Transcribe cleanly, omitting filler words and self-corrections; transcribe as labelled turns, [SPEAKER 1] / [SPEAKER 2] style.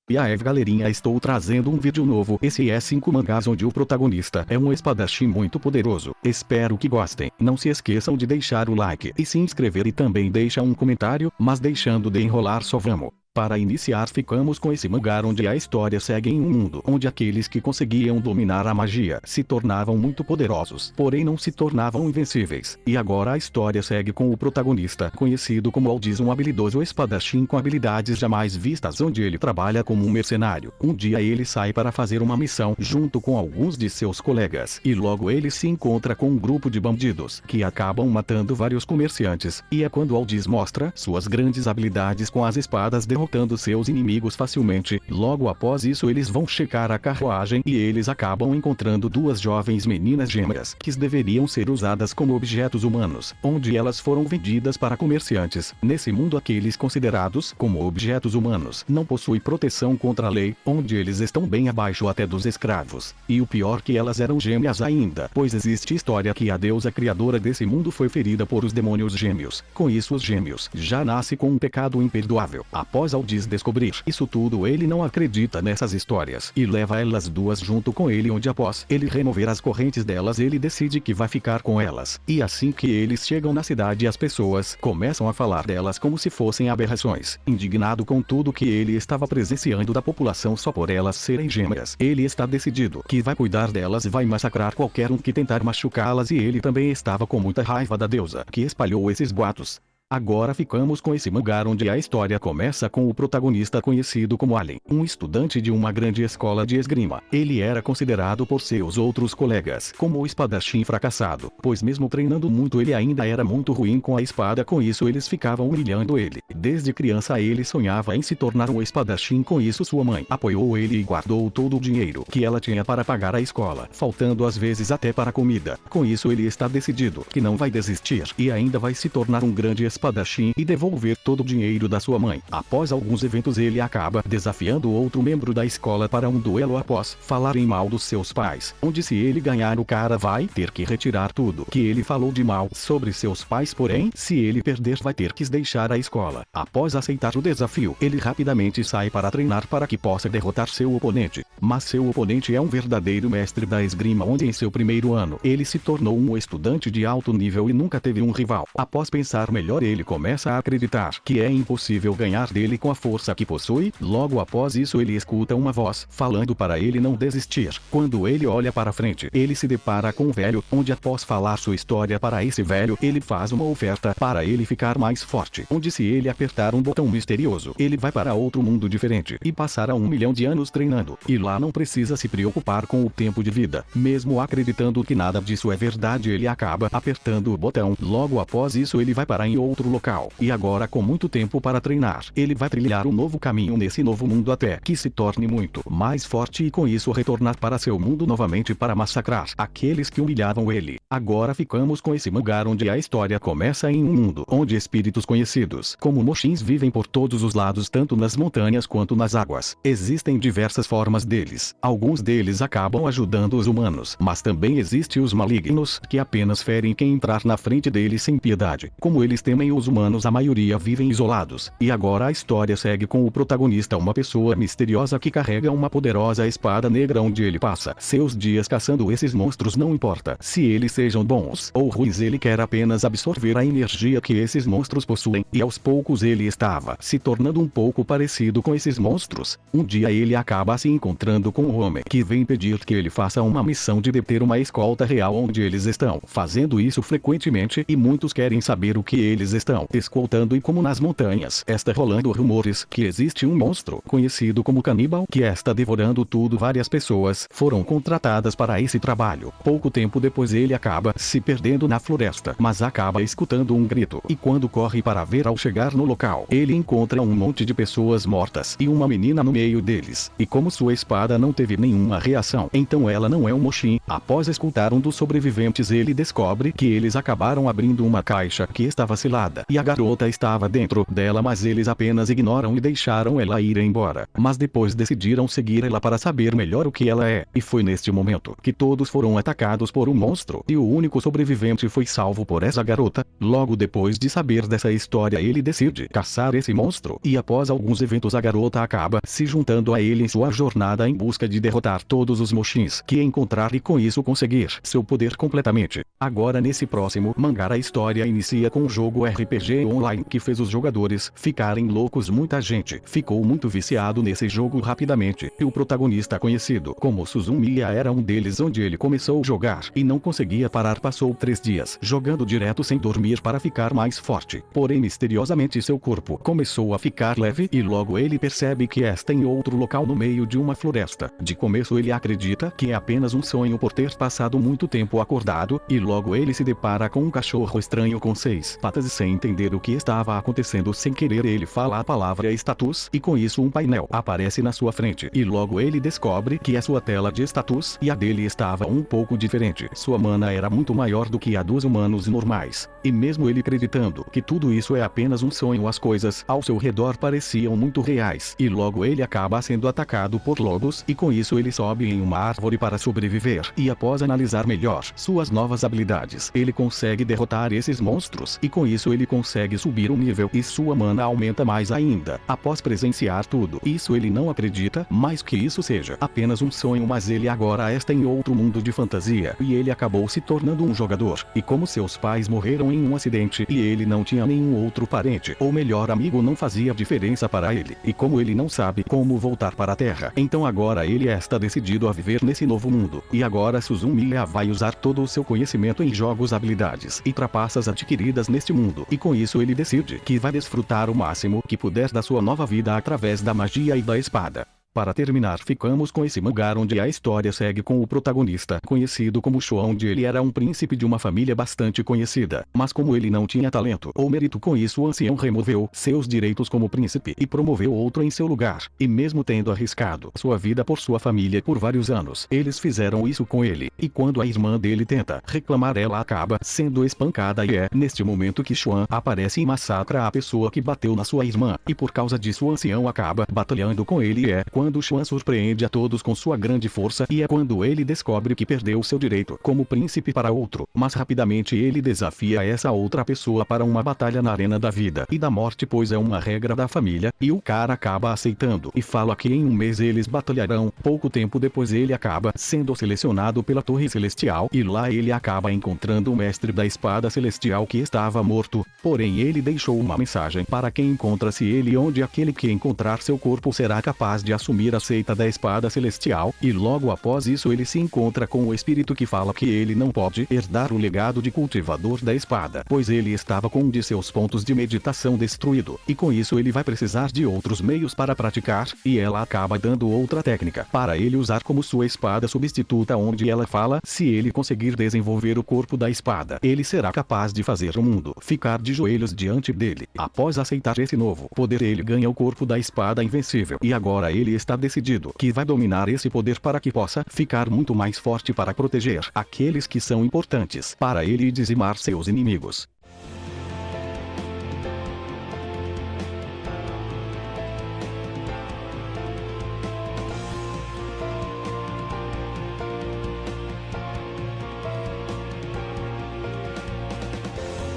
[SPEAKER 1] E aí galerinha, estou trazendo um vídeo novo. Esse é 5 mangás onde o protagonista é um espadachim muito poderoso. Espero que gostem. Não se esqueçam de deixar o like e se inscrever e também deixa um comentário, mas deixando de enrolar só vamos. Para iniciar ficamos com esse mangá onde a história segue em um mundo onde aqueles que conseguiam dominar a magia se tornavam muito poderosos, porém não se tornavam invencíveis. E agora a história segue com o protagonista, conhecido como Aldiz, um habilidoso espadachim com habilidades jamais vistas, onde ele trabalha como um mercenário. Um dia ele sai para fazer uma missão junto com alguns de seus colegas, e logo ele se encontra com um grupo de bandidos, que acabam matando vários comerciantes, e é quando Aldiz mostra suas grandes habilidades com as espadas, derrotando seus inimigos facilmente. Logo após isso eles vão checar a carruagem e eles acabam encontrando duas jovens meninas gêmeas que deveriam ser usadas como objetos humanos, onde elas foram vendidas para comerciantes. Nesse mundo aqueles considerados como objetos humanos não possuem proteção contra a lei, onde eles estão bem abaixo até dos escravos. E o pior que elas eram gêmeas ainda, pois existe história que a deusa criadora desse mundo foi ferida por os demônios gêmeos. Com isso os gêmeos já nascem com um pecado imperdoável. Após Aldiz descobrir isso tudo, ele não acredita nessas histórias e leva elas duas junto com ele, onde após ele remover as correntes delas ele decide que vai ficar com elas. E assim que eles chegam na cidade as pessoas começam a falar delas como se fossem aberrações. Indignado com tudo que ele estava presenciando da população só por elas serem gêmeas, ele está decidido que vai cuidar delas e vai massacrar qualquer um que tentar machucá-las, e ele também estava com muita raiva da deusa que espalhou esses boatos. Agora ficamos com esse mangá onde a história começa com o protagonista conhecido como Allen, um estudante de uma grande escola de esgrima. Ele era considerado por seus outros colegas como o espadachim fracassado, pois mesmo treinando muito ele ainda era muito ruim com a espada, com isso eles ficavam humilhando ele. Desde criança ele sonhava em se tornar um espadachim, com isso sua mãe apoiou ele e guardou todo o dinheiro que ela tinha para pagar a escola, faltando às vezes até para comida. Com isso ele está decidido que não vai desistir e ainda vai se tornar um grande espadachim e devolver todo o dinheiro da sua mãe. Após alguns eventos ele acaba desafiando outro membro da escola para um duelo após falarem mal dos seus pais, onde se ele ganhar o cara vai ter que retirar tudo que ele falou de mal sobre seus pais, porém se ele perder vai ter que deixar a escola. Após aceitar o desafio ele rapidamente sai para treinar para que possa derrotar seu oponente, mas seu oponente é um verdadeiro mestre da esgrima, onde em seu primeiro ano ele se tornou um estudante de alto nível e nunca teve um rival. Após pensar melhor ele começa a acreditar que é impossível ganhar dele com a força que possui. Logo após isso ele escuta uma voz falando para ele não desistir. Quando ele olha para frente ele se depara com um velho, onde após falar sua história para esse velho ele faz uma oferta para ele ficar mais forte, onde se ele apertar um botão misterioso ele vai para outro mundo diferente e passará 1 milhão de anos treinando, e lá não precisa se preocupar com o tempo de vida. Mesmo acreditando que nada disso é verdade ele acaba apertando o botão. Logo após isso ele vai parar em outro local, e agora com muito tempo para treinar ele vai trilhar um novo caminho nesse novo mundo até que se torne muito mais forte e com isso retornar para seu mundo novamente para massacrar aqueles que humilhavam ele. Agora ficamos com esse mangá onde a história começa em um mundo onde espíritos conhecidos como moshins vivem por todos os lados, tanto nas montanhas quanto nas águas. Existem diversas formas deles. Alguns deles acabam ajudando os humanos, mas também existem os malignos que apenas ferem quem entrar na frente deles sem piedade. Como eles temem os humanos, a maioria vivem isolados. E agora a história segue com o protagonista, uma pessoa misteriosa que carrega uma poderosa espada negra, onde ele passa seus dias caçando esses monstros. Não importa se eles sejam bons ou ruins, ele quer apenas absorver a energia que esses monstros possuem, e aos poucos ele estava se tornando um pouco parecido com esses monstros. Um dia ele acaba se encontrando com um homem que vem pedir que ele faça uma missão de deter uma escolta real, onde eles estão fazendo isso frequentemente e muitos querem saber o que eles estão escoltando. E como nas montanhas está rolando rumores que existe um monstro conhecido como canibal que está devorando tudo, várias pessoas foram contratadas para esse trabalho. Pouco tempo depois ele acaba se perdendo na floresta, mas acaba escutando um grito, e quando corre para ver, ao chegar no local ele encontra um monte de pessoas mortas e uma menina no meio deles, e como sua espada não teve nenhuma reação, então ela não é um moshin. Após escutar um dos sobreviventes ele descobre que eles acabaram abrindo uma caixa que estava selada e a garota estava dentro dela, mas eles apenas ignoram e deixaram ela ir embora. Mas depois decidiram seguir ela para saber melhor o que ela é, e foi neste momento que todos foram atacados por um monstro, e onde o único sobrevivente foi salvo por essa garota. Logo depois de saber dessa história, ele decide caçar esse monstro, e após alguns eventos a garota acaba se juntando a ele em sua jornada em busca de derrotar todos os mochins que encontrar e com isso conseguir seu poder completamente. Agora nesse próximo mangá a história inicia com um jogo RPG online que fez os jogadores ficarem loucos. Muita gente ficou muito viciado nesse jogo rapidamente, e o protagonista conhecido como Suzumiya era um deles, onde ele começou a jogar e não conseguia parar. Passou 3 dias jogando direto sem dormir para ficar mais forte, porém misteriosamente seu corpo começou a ficar leve e logo ele percebe que está em outro local no meio de uma floresta. De começo ele acredita que é apenas um sonho por ter passado muito tempo acordado, e logo ele se depara com um cachorro estranho com 6 patas e sem entender o que estava acontecendo, sem querer ele fala a palavra status e com isso um painel aparece na sua frente, e logo ele descobre que a sua tela de status e a dele estava um pouco diferente. Sua mana era muito maior do que a dos humanos normais, e mesmo ele acreditando que tudo isso é apenas um sonho, as coisas ao seu redor pareciam muito reais, e logo ele acaba sendo atacado por lobos, e com isso ele sobe em uma árvore para sobreviver, e após analisar melhor suas novas habilidades, ele consegue derrotar esses monstros, e com isso ele consegue subir um nível e sua mana aumenta mais ainda. Após presenciar tudo isso, ele não acredita mais que isso seja apenas um sonho, mas ele agora está em outro mundo de fantasia, e ele acabou se tornando um jogador, e como seus pais morreram em um acidente e ele não tinha nenhum outro parente ou melhor amigo, não fazia diferença para ele, e como ele não sabe como voltar para a Terra, então agora ele está decidido a viver nesse novo mundo, e agora Suzumiya vai usar todo o seu conhecimento em jogos, habilidades e trapaças adquiridas neste mundo, e com isso ele decide que vai desfrutar o máximo que puder da sua nova vida através da magia e da espada. Para terminar, ficamos com esse mangá onde a história segue com o protagonista, conhecido como Shuan, onde ele era um príncipe de uma família bastante conhecida, mas como ele não tinha talento ou mérito, com isso o ancião removeu seus direitos como príncipe e promoveu outro em seu lugar, e mesmo tendo arriscado sua vida por sua família por vários anos, eles fizeram isso com ele, e quando a irmã dele tenta reclamar, ela acaba sendo espancada, e é neste momento que Shuan aparece e massacra a pessoa que bateu na sua irmã, e por causa disso o ancião acaba batalhando com ele, e é quando Shuan surpreende a todos com sua grande força, e é quando ele descobre que perdeu seu direito como príncipe para outro, mas rapidamente ele desafia essa outra pessoa para uma batalha na arena da vida e da morte, pois é uma regra da família, e o cara acaba aceitando e fala que em um mês eles batalharão. Pouco tempo depois ele acaba sendo selecionado pela Torre Celestial, e lá ele acaba encontrando o mestre da espada celestial que estava morto, porém ele deixou uma mensagem para quem encontra-se ele, onde aquele que encontrar seu corpo será capaz de assumir a seita da espada celestial, e logo após isso ele se encontra com o espírito que fala que ele não pode herdar o legado de cultivador da espada, pois ele estava com um de seus pontos de meditação destruído, e com isso ele vai precisar de outros meios para praticar, e ela acaba dando outra técnica para ele usar como sua espada substituta, onde ela fala se ele conseguir desenvolver o corpo da espada, ele será capaz de fazer o mundo ficar de joelhos diante dele. Após aceitar esse novo poder, ele ganha o corpo da espada invencível, e agora ele está decidido que vai dominar esse poder para que possa ficar muito mais forte para proteger aqueles que são importantes para ele e dizimar seus inimigos.